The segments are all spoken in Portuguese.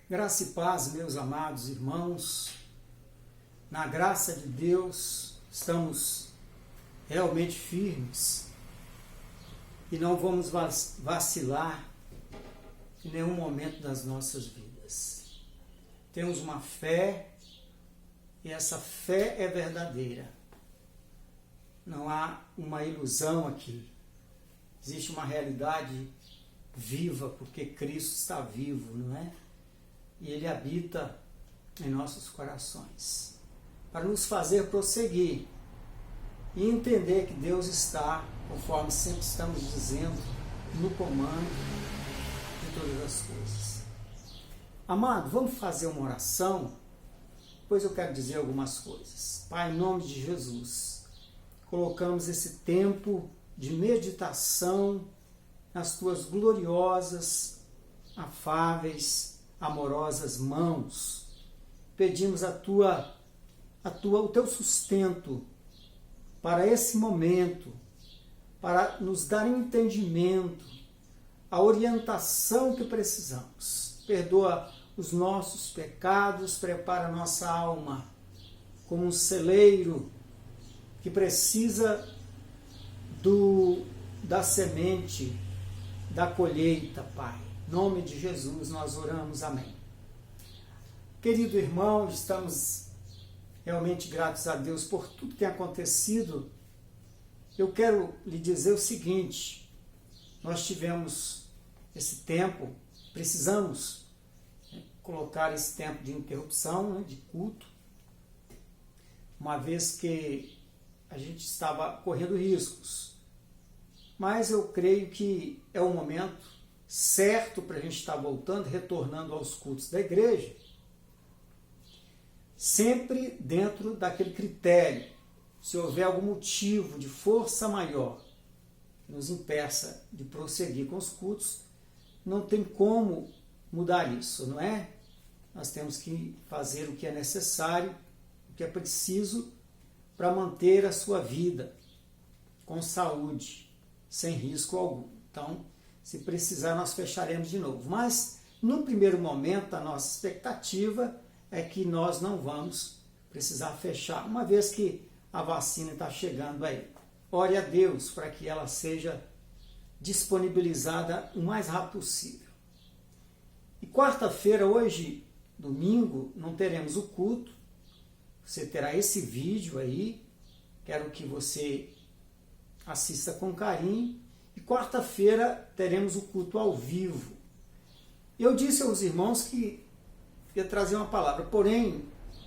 Graça e paz, meus amados irmãos. Na graça de Deus, estamos realmente firmes e não vamos vacilar em nenhum momento das nossas vidas. Temos uma fé e essa fé é verdadeira. Não há uma ilusão aqui. Existe uma realidade viva, porque Cristo está vivo, não é? E Ele habita em nossos corações, para nos fazer prosseguir e entender que Deus está, conforme sempre estamos dizendo, no comando de todas as coisas. Amado, vamos fazer uma oração, pois eu quero dizer algumas coisas. Pai, em nome de Jesus, colocamos esse tempo de meditação nas Tuas gloriosas, afáveis, amorosas mãos. Pedimos o Teu sustento para esse momento, para nos dar entendimento, a orientação que precisamos. Perdoa os nossos pecados, prepara a nossa alma como um celeiro que precisa da semente, da colheita, Pai. Em nome de Jesus nós oramos, amém. Querido irmão, estamos realmente gratos a Deus por tudo que tem acontecido. Eu quero lhe dizer o seguinte: nós tivemos esse tempo, precisamos colocar esse tempo de interrupção, de culto, uma vez que a gente estava correndo riscos. Mas eu creio que é o momento certo para a gente estar voltando, retornando aos cultos da igreja, sempre dentro daquele critério. Se houver algum motivo de força maior que nos impeça de prosseguir com os cultos, não tem como mudar isso, não é? Nós temos que fazer o que é necessário, o que é preciso para manter a sua vida com saúde, sem risco algum. Então, se precisar, nós fecharemos de novo. Mas, no primeiro momento, a nossa expectativa é que nós não vamos precisar fechar, uma vez que a vacina está chegando aí. Ore a Deus para que ela seja disponibilizada o mais rápido possível. E quarta-feira, hoje, domingo, não teremos o culto. Você terá esse vídeo aí. Quero que você assista com carinho. E quarta-feira teremos o culto ao vivo. Eu disse aos irmãos que ia trazer uma palavra, porém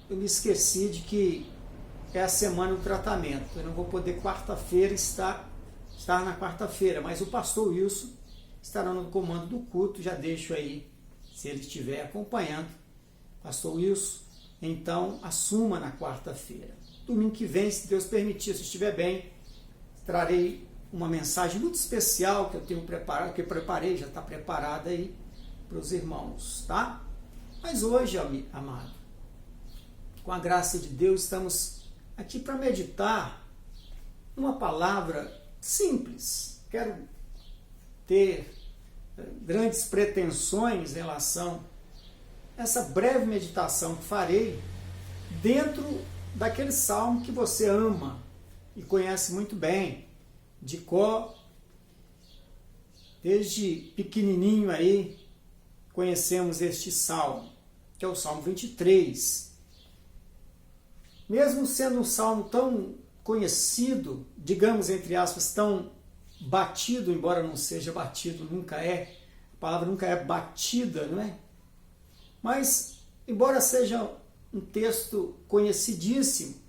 eu me esqueci de que é a semana do tratamento. Eu não vou poder quarta-feira estar na quarta-feira, mas o pastor Wilson estará no comando do culto. Já deixo aí, se ele estiver acompanhando, pastor Wilson, então assuma na quarta-feira. Domingo que vem, se Deus permitir, se estiver bem, trarei uma mensagem muito especial que eu tenho preparado, que eu preparei, já está preparada aí para os irmãos, tá? Mas hoje, amado, com a graça de Deus, estamos aqui para meditar uma palavra simples. Quero ter grandes pretensões em relação a essa breve meditação que farei dentro daquele salmo que você ama e conhece muito bem, de cor. Desde pequenininho aí conhecemos este salmo, que é o Salmo 23. Mesmo sendo um salmo tão conhecido, digamos entre aspas, tão batido, embora não seja batido, nunca é, a palavra nunca é batida, não é? Mas, embora seja um texto conhecidíssimo,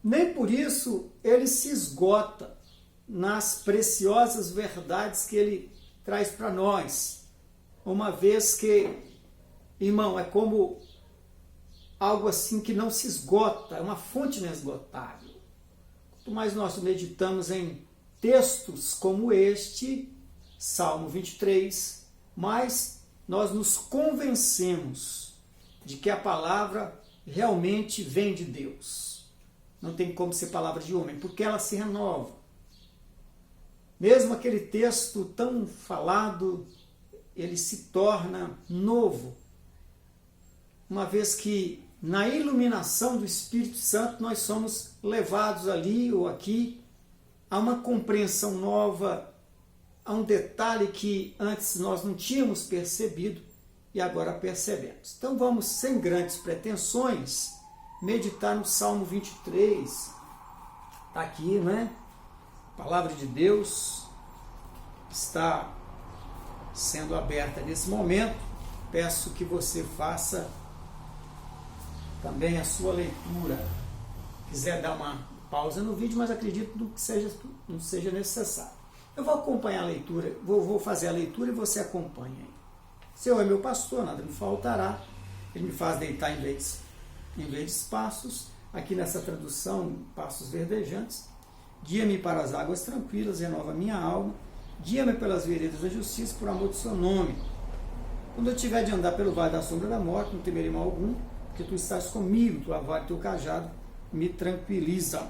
nem por isso ele se esgota nas preciosas verdades que ele traz para nós. Uma vez que, irmão, é como algo assim que não se esgota, é uma fonte inesgotável. Quanto mais nós meditamos em textos como este, Salmo 23, mais nós nos convencemos de que a palavra realmente vem de Deus. Não tem como ser palavra de homem, porque ela se renova. Mesmo aquele texto tão falado ele se torna novo, uma vez que na iluminação do Espírito Santo nós somos levados ali ou aqui a uma compreensão nova, a um detalhe que antes nós não tínhamos percebido e agora percebemos. Então vamos, sem grandes pretensões, meditar no Salmo 23. Está aqui, né? A palavra de Deus está sendo aberta nesse momento. Peço que você faça também a sua leitura. Quiser dar uma pausa no vídeo, mas acredito que não seja necessário. Eu vou acompanhar a leitura, vou fazer a leitura e você acompanha aí. O Senhor é meu pastor, nada me faltará. Ele me faz deitar em verdes passos. Aqui nessa tradução, passos verdejantes. Guia-me para as águas tranquilas, renova minha alma. Guia-me pelas veredas da justiça, por amor do seu nome. Quando eu tiver de andar pelo vale da sombra da morte, não temerei mal algum, porque tu estás comigo, tua vara e teu cajado me tranquilizam.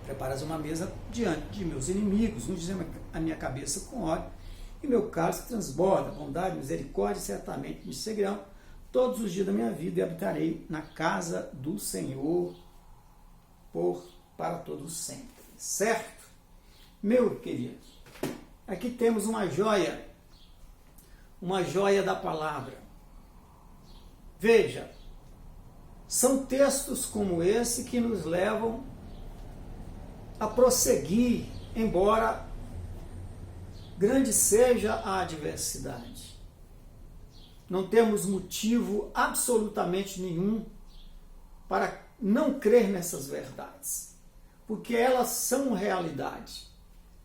Preparas uma mesa diante de meus inimigos, unges a minha cabeça com óleo, e meu cálice transborda. Bondade e misericórdia certamente me seguirão todos os dias da minha vida, e habitarei na casa do Senhor para todos sempre. Certo? Meu querido, aqui temos uma joia da palavra. Veja, são textos como esse que nos levam a prosseguir, embora grande seja a adversidade. Não temos motivo absolutamente nenhum para não crer nessas verdades, porque elas são realidade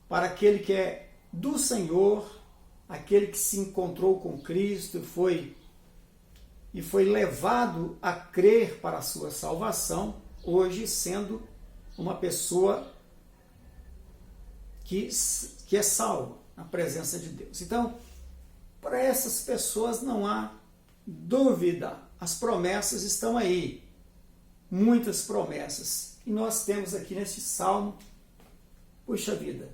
para aquele que é do Senhor, aquele que se encontrou com Cristo e foi levado a crer para a sua salvação, hoje sendo uma pessoa que é salva na presença de Deus. Então, para essas pessoas não há dúvida, as promessas estão aí, muitas promessas, e nós temos aqui neste salmo, puxa vida,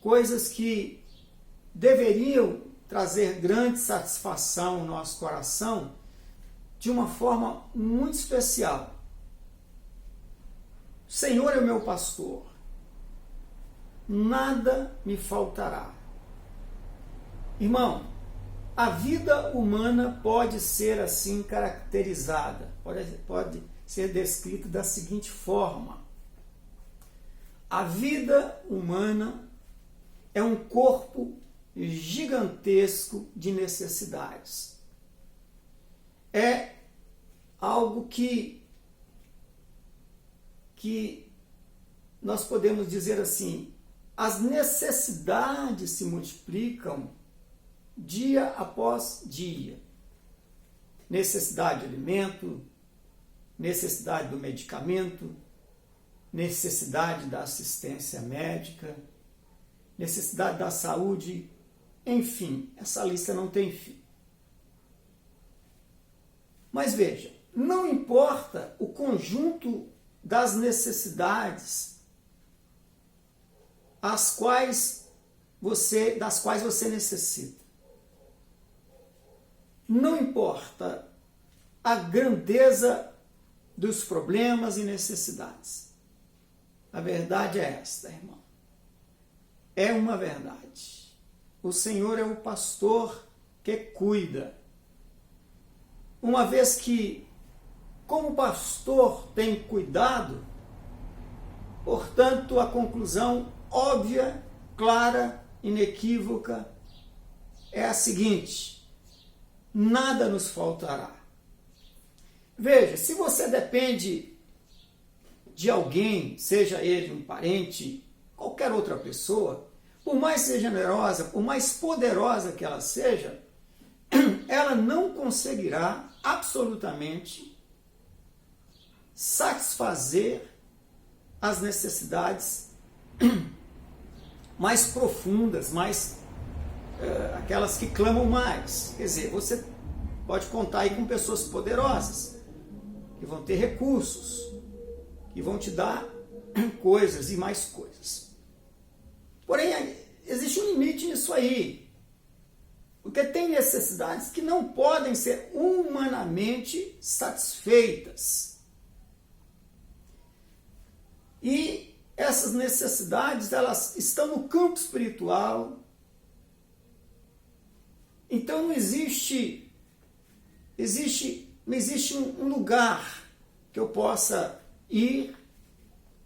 coisas que deveriam trazer grande satisfação ao nosso coração de uma forma muito especial. O Senhor é o meu pastor, nada me faltará. Irmão, a vida humana pode ser assim caracterizada, pode ser descrita da seguinte forma: a vida humana é um corpo gigantesco de necessidades. É algo que nós podemos dizer assim, as necessidades se multiplicam dia após dia. Necessidade de alimento, necessidade do medicamento, necessidade da assistência médica, necessidade da saúde, enfim, essa lista não tem fim. Mas veja, não importa o conjunto das necessidades das quais você necessita. Não importa a grandeza dos problemas e necessidades. A verdade é esta, irmão. É uma verdade. O Senhor é o pastor que cuida. Uma vez que, como pastor tem cuidado, portanto, a conclusão óbvia, clara, inequívoca é a seguinte: nada nos faltará. Veja, se você depende de alguém, seja ele um parente, qualquer outra pessoa, por mais seja generosa, por mais poderosa que ela seja, ela não conseguirá absolutamente satisfazer as necessidades mais profundas, aquelas que clamam mais. Quer dizer, você pode contar aí com pessoas poderosas, que vão ter recursos, que vão te dar coisas e mais coisas. Porém, existe um limite nisso aí. Porque tem necessidades que não podem ser humanamente satisfeitas. E essas necessidades, elas estão no campo espiritual. Então não existe um lugar que eu possa ir,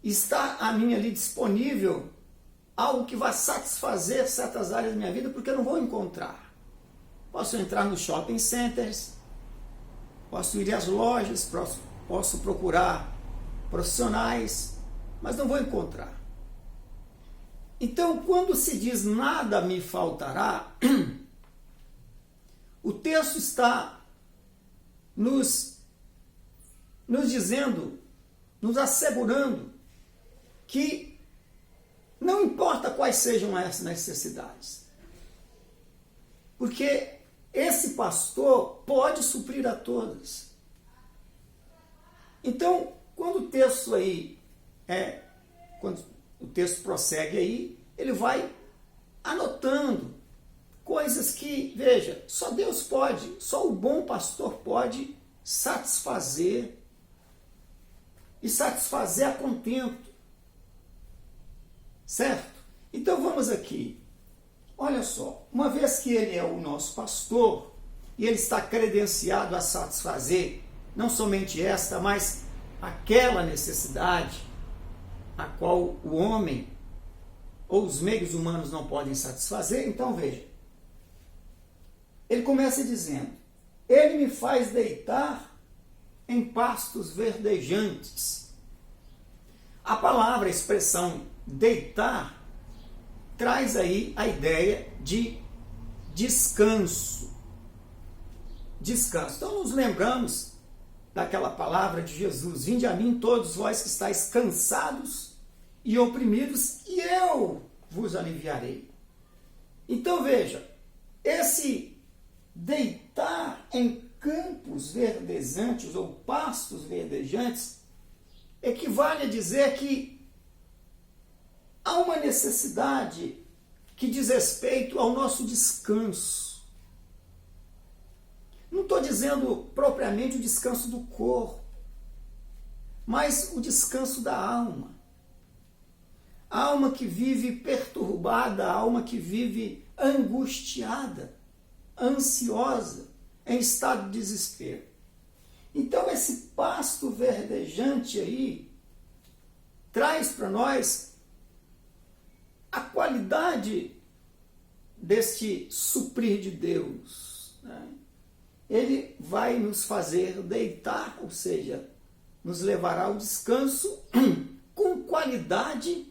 estar a mim ali disponível, algo que vá satisfazer certas áreas da minha vida, porque eu não vou encontrar. Posso entrar nos shopping centers, posso ir às lojas, posso procurar profissionais, mas não vou encontrar. Então, quando se diz nada me faltará, o texto está nos dizendo, nos assegurando que não importa quais sejam essas necessidades, porque esse pastor pode suprir a todas. Então, quando o texto prossegue aí, ele vai anotando coisas que, veja, só Deus pode, só o bom pastor pode satisfazer e satisfazer a contento. Certo? Então vamos aqui. Olha só, uma vez que ele é o nosso pastor e ele está credenciado a satisfazer não somente esta, mas aquela necessidade a qual o homem ou os meios humanos não podem satisfazer, então veja. Ele começa dizendo: ele me faz deitar em pastos verdejantes. A palavra, a expressão deitar, traz aí a ideia de descanso. Descanso. Então nos lembramos daquela palavra de Jesus: vinde a mim todos vós que estáis cansados e oprimidos, e eu vos aliviarei. Então veja, esse deitar em campos verdejantes ou pastos verdejantes equivale a dizer que há uma necessidade que diz respeito ao nosso descanso. Não estou dizendo propriamente o descanso do corpo, mas o descanso da alma. A alma que vive perturbada, a alma que vive angustiada, ansiosa, em estado de desespero. Então esse pasto verdejante aí traz para nós a qualidade deste suprir de Deus, né? Ele vai nos fazer deitar, ou seja, nos levará ao descanso com qualidade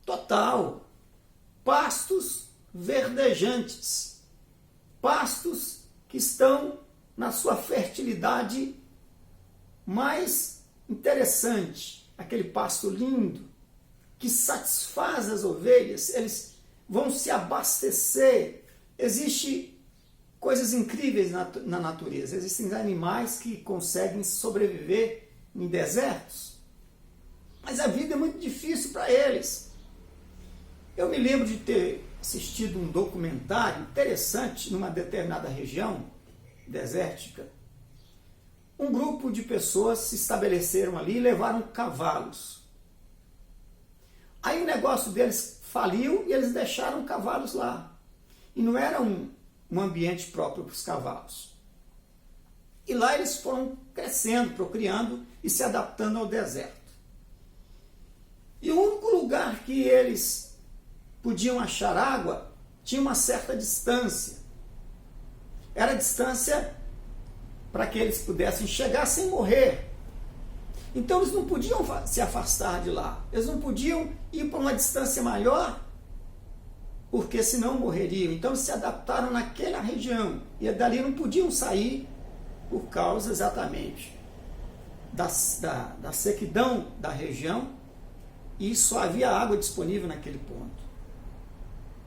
total. Pastos verdejantes, pastos que estão na sua fertilidade mais interessante, aquele pasto lindo, que satisfaz as ovelhas, eles vão se abastecer. Existem coisas incríveis na natureza, existem animais que conseguem sobreviver em desertos, mas a vida é muito difícil para eles. Eu me lembro de ter assistido um documentário interessante numa determinada região desértica. Um grupo de pessoas se estabeleceram ali e levaram cavalos. Aí o negócio deles faliu e eles deixaram cavalos lá. E não era um ambiente próprio para os cavalos. E lá eles foram crescendo, procriando e se adaptando ao deserto. E o único lugar que eles podiam achar água tinha uma certa distância. Era a distância para que eles pudessem chegar sem morrer. Então eles não podiam se afastar de lá. Eles não podiam ir para uma distância maior, porque senão morreriam. Então eles se adaptaram naquela região. E dali não podiam sair por causa exatamente da sequidão da região. E só havia água disponível naquele ponto.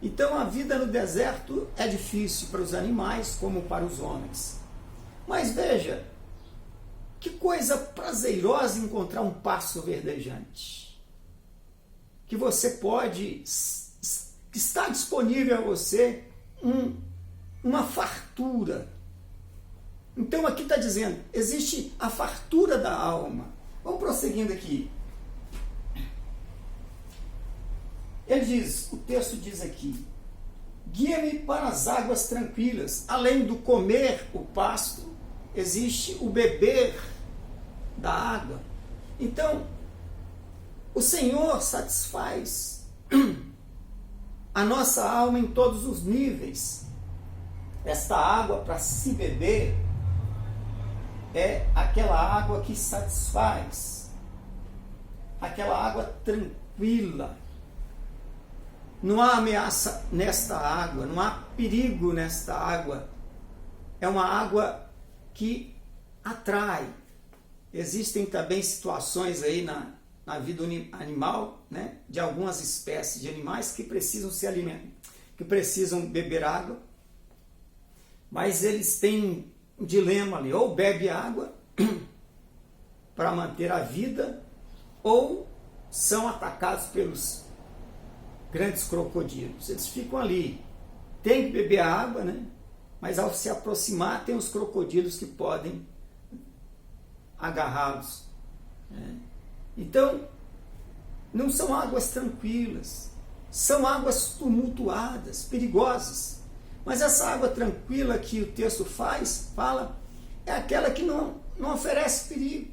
Então a vida no deserto é difícil para os animais como para os homens. Mas veja, que coisa prazerosa encontrar um pasto verdejante. Que você pode, que está disponível a você uma fartura. Então aqui está dizendo, existe a fartura da alma. Vamos prosseguindo aqui. Ele diz, o texto diz aqui, guia-me para as águas tranquilas. Além do comer o pasto, existe o beber da água. Então, o Senhor satisfaz a nossa alma em todos os níveis. Esta água para se beber é aquela água que satisfaz, aquela água tranquila. Não há ameaça nesta água, não há perigo nesta água. É uma água que atrai. Existem também situações aí na vida animal, né, de algumas espécies de animais que precisam se alimentar, que precisam beber água, mas eles têm um dilema ali, ou bebe água para manter a vida, ou são atacados pelos grandes crocodilos. Eles ficam ali, tem que beber água, né? Mas ao se aproximar tem os crocodilos que podem agarrá-los, né? Então, não são águas tranquilas, são águas tumultuadas, perigosas. Mas essa água tranquila que o texto fala, é aquela que não oferece perigo.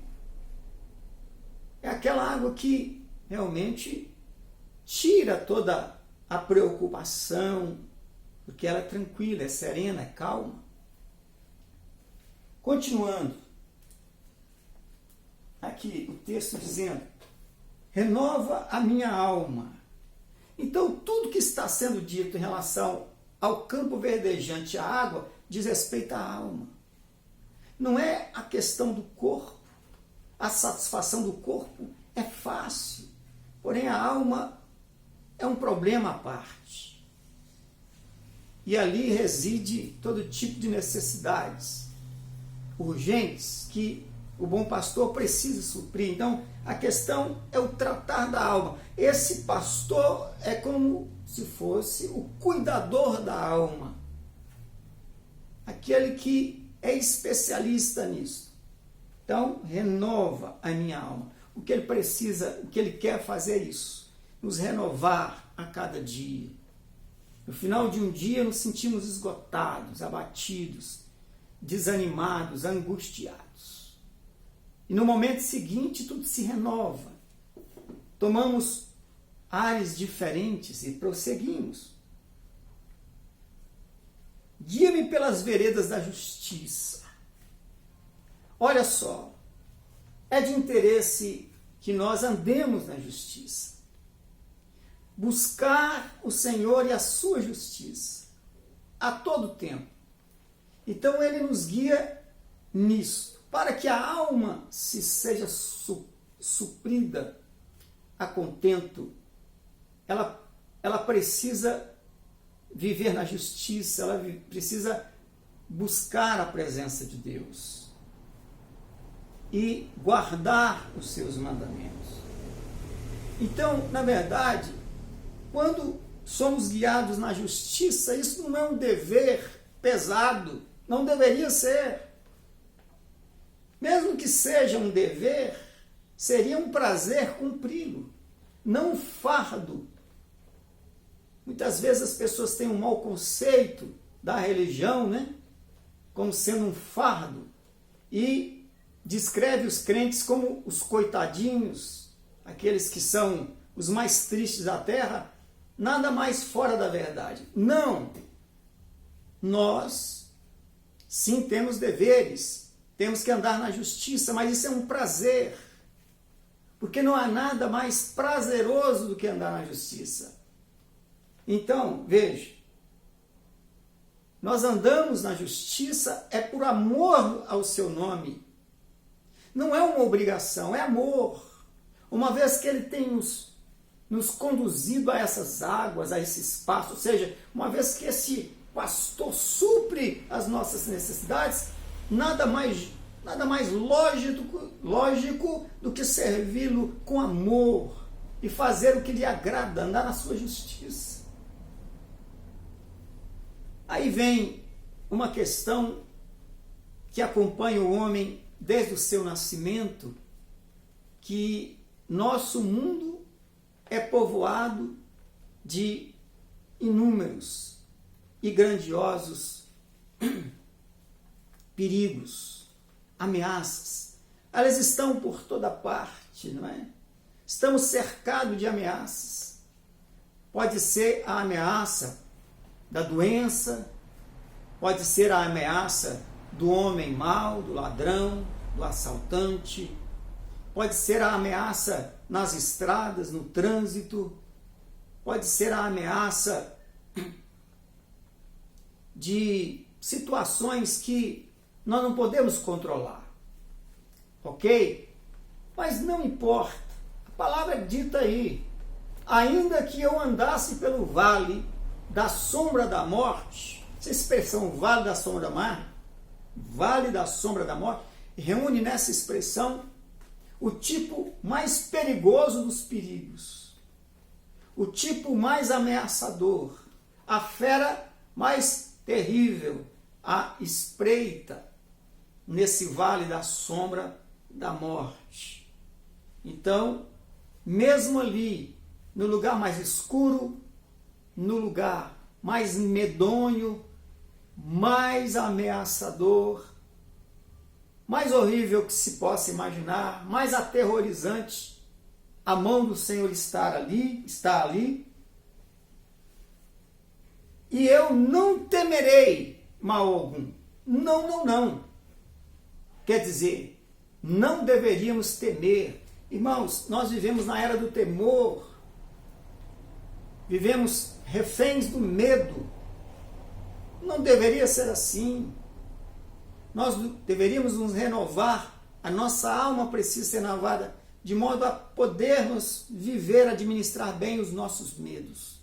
É aquela água que realmente tira toda a preocupação, porque ela é tranquila, é serena, é calma. Continuando, aqui o texto dizendo, renova a minha alma. Então, tudo que está sendo dito em relação ao campo verdejante, à água, diz respeito à alma. Não é a questão do corpo. A satisfação do corpo é fácil, porém a alma é um problema à parte. E ali reside todo tipo de necessidades urgentes que o bom pastor precisa suprir. Então, a questão é o tratar da alma. Esse pastor é como se fosse o cuidador da alma. Aquele que é especialista nisso. Então, renova a minha alma. O que ele precisa, o que ele quer fazer é isso. Nos renovar a cada dia. No final de um dia, nos sentimos esgotados, abatidos, desanimados, angustiados. E no momento seguinte, tudo se renova. Tomamos ares diferentes e prosseguimos. Guia-me pelas veredas da justiça. Olha só, é de interesse que nós andemos na justiça. Buscar o Senhor e a sua justiça a todo tempo. Então ele nos guia nisso, para que a alma se seja suprida a contento. Ela precisa viver na justiça, ela precisa buscar a presença de Deus e guardar os seus mandamentos. Então, na verdade, quando somos guiados na justiça, isso não é um dever pesado, não deveria ser. Mesmo que seja um dever, seria um prazer cumpri-lo, não um fardo. Muitas vezes as pessoas têm um mau conceito da religião, né? Como sendo um fardo, e descreve os crentes como os coitadinhos, aqueles que são os mais tristes da terra, nada mais fora da verdade. Não! Nós, sim, temos deveres, temos que andar na justiça, mas isso é um prazer, porque não há nada mais prazeroso do que andar na justiça. Então, veja, nós andamos na justiça é por amor ao seu nome. Não é uma obrigação, é amor. Uma vez que ele tem nos conduzido a essas águas, a esse espaço, ou seja, uma vez que esse pastor supre as nossas necessidades, nada mais lógico do que servi-lo com amor e fazer o que lhe agrada, andar na sua justiça. Aí vem uma questão que acompanha o homem desde o seu nascimento, que nosso mundo é povoado de inúmeros e grandiosos perigos, ameaças. Elas estão por toda parte, não é? Estamos cercados de ameaças. Pode ser a ameaça da doença, pode ser a ameaça do homem mau, do ladrão, do assaltante, pode ser a ameaça nas estradas, no trânsito, pode ser a ameaça de situações que nós não podemos controlar, ok? Mas não importa, a palavra é dita aí, ainda que eu andasse pelo vale da sombra da morte, essa expressão vale da sombra da morte, vale da sombra da morte, reúne nessa expressão o tipo mais perigoso dos perigos, o tipo mais ameaçador, a fera mais terrível, a espreita nesse vale da sombra da morte. Então, mesmo ali, no lugar mais escuro, no lugar mais medonho, mais ameaçador, mais horrível que se possa imaginar, mais aterrorizante, a mão do Senhor está ali, e eu não temerei mal algum. Não. Quer dizer, não deveríamos temer. Irmãos, nós vivemos na era do temor, vivemos reféns do medo. Não deveria ser assim. Nós deveríamos nos renovar, a nossa alma precisa ser renovada, de modo a podermos viver, administrar bem os nossos medos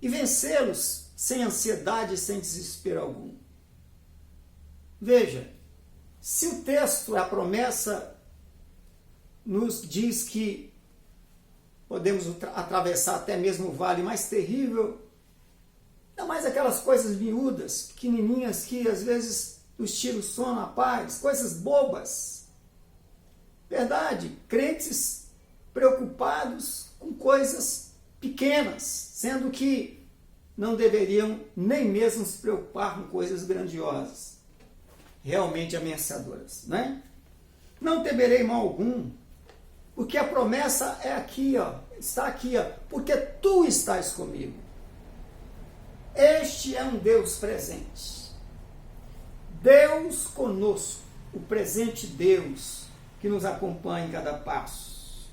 e vencê-los sem ansiedade e sem desespero algum. Veja, se o texto, a promessa, nos diz que podemos atravessar até mesmo o vale mais terrível, ainda mais aquelas coisas miúdas, pequenininhas, que às vezes nos tiram o sono, a paz, coisas bobas. Verdade, crentes preocupados com coisas pequenas, sendo que não deveriam nem mesmo se preocupar com coisas grandiosas, realmente ameaçadoras, né? Não temerei mal algum, porque a promessa é aqui, ó, está aqui, ó, porque tu estás comigo. Este é um Deus presente. Deus conosco, o presente Deus que nos acompanha em cada passo.